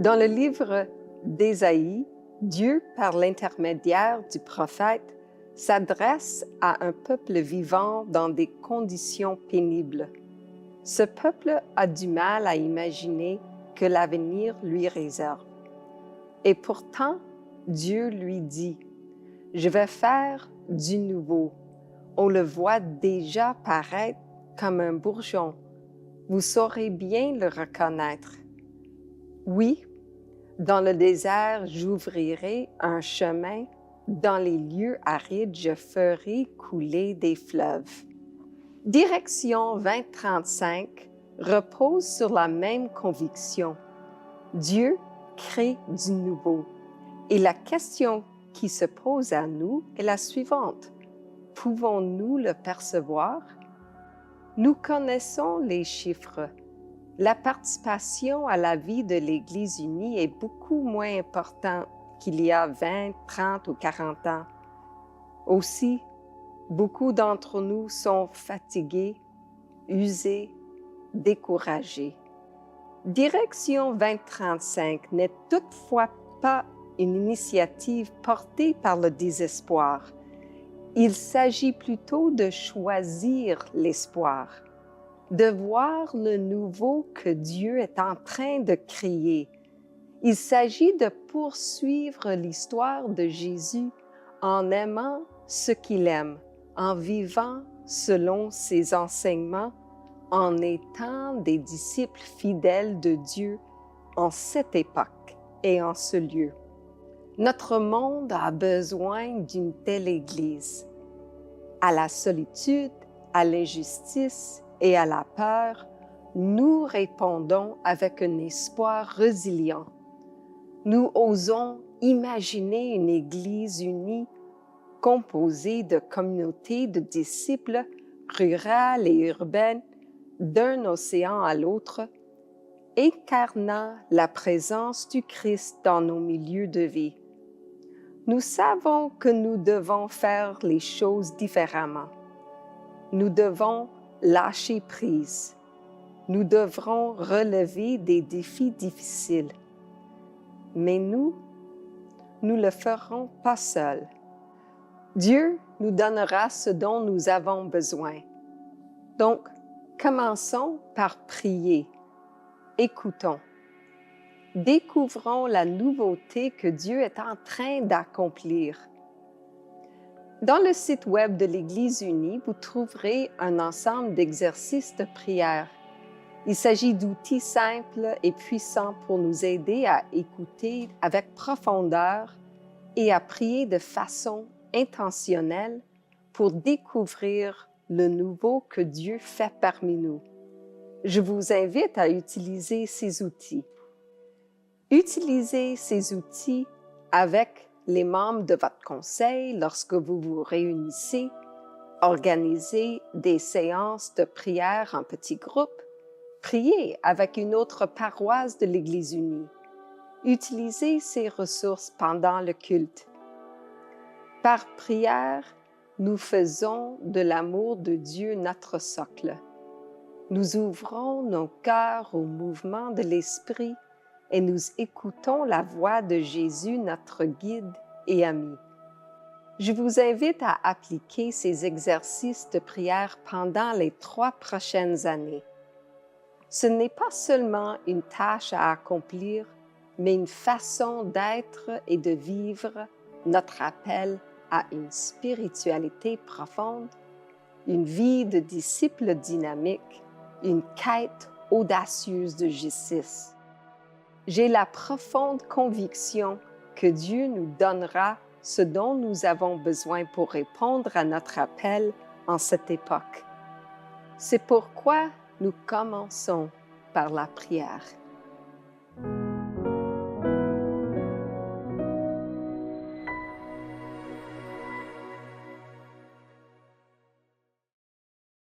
Dans le livre d'Ésaïe, Dieu, par l'intermédiaire du prophète, s'adresse à un peuple vivant dans des conditions pénibles. Ce peuple a du mal à imaginer que l'avenir lui réserve. Et pourtant, Dieu lui dit, « Je vais faire du nouveau. On le voit déjà paraître comme un bourgeon. Vous saurez bien le reconnaître. Oui, dans le désert, j'ouvrirai un chemin. Dans les lieux arides, je ferai couler des fleuves. » Direction 2035 repose sur la même conviction. Dieu crée du nouveau. Et la question qui se pose à nous est la suivante. Pouvons-nous le percevoir? Nous connaissons les chiffres. La participation à la vie de l'Église unie est beaucoup moins importante qu'il y a 20, 30 ou 40 ans. Aussi, beaucoup d'entre nous sont fatigués, usés, découragés. Direction 2035 n'est toutefois pas une initiative portée par le désespoir. Il s'agit plutôt de choisir l'espoir, de voir le nouveau que Dieu est en train de créer. Il s'agit de poursuivre l'histoire de Jésus en aimant ce qu'il aime, en vivant selon ses enseignements, en étant des disciples fidèles de Dieu en cette époque et en ce lieu. Notre monde a besoin d'une telle Église. À la solitude, à l'injustice et à la peur, nous répondons avec un espoir résilient. Nous osons imaginer une Église unie composée de communautés de disciples rurales et urbaines d'un océan à l'autre, incarnant la présence du Christ dans nos milieux de vie. Nous savons que nous devons faire les choses différemment. Nous devons lâcher prise. Nous devrons relever des défis difficiles. Mais nous ne le ferons pas seuls. Dieu nous donnera ce dont nous avons besoin. Donc, commençons par prier. Écoutons. Découvrons la nouveauté que Dieu est en train d'accomplir. Dans le site web de l'Église unie, vous trouverez un ensemble d'exercices de prière. Il s'agit d'outils simples et puissants pour nous aider à écouter avec profondeur et à prier de façon intentionnelle pour découvrir le nouveau que Dieu fait parmi nous. Je vous invite à utiliser ces outils. Utilisez ces outils avec les membres de votre conseil lorsque vous vous réunissez. Organisez des séances de prière en petits groupes. Priez avec une autre paroisse de l'Église unie. Utilisez ces ressources pendant le culte. Par prière, nous faisons de l'amour de Dieu notre socle. Nous ouvrons nos cœurs au mouvement de l'Esprit et nous écoutons la voix de Jésus, notre guide et ami. Je vous invite à appliquer ces exercices de prière pendant les 3 prochaines années. Ce n'est pas seulement une tâche à accomplir, mais une façon d'être et de vivre notre appel à une spiritualité profonde, une vie de disciple dynamique, une quête audacieuse de justice. J'ai la profonde conviction que Dieu nous donnera ce dont nous avons besoin pour répondre à notre appel en cette époque. C'est pourquoi nous commençons par la prière.